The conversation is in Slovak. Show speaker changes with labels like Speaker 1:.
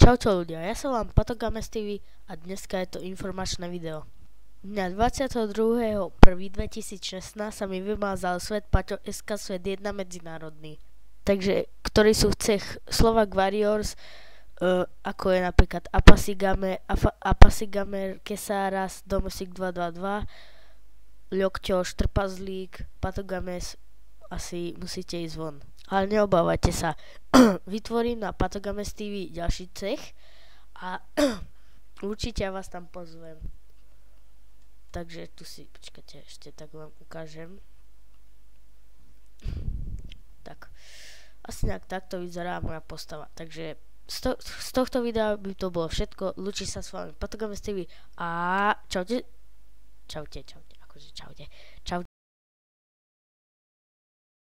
Speaker 1: Čaute ľudia, ja sa volám Patogames TV a dneska je to informačné video. Dňa 22.1.2016 sa mi vymazal svet Paťo.sk svet 1 medzinárodný. Takže, ktorí sú v cech Slovak Warriors, ako je napríklad Apasigamer, Kesaras, Domesik 222, Ľokťoš, Trpazlík, Patogames, asi musíte ísť von. Ale neobávajte sa, vytvorím na Patogames TV ďalší cech a určite ja vás tam pozvem. Takže tu si, počkajte, ešte tak vám ukážem. Tak, asi nejak takto vyzerá moja postava. Takže z tohto videa by to bolo všetko. Lúči sa s vami Patogames TV a čaute. Čaute, akože čaute.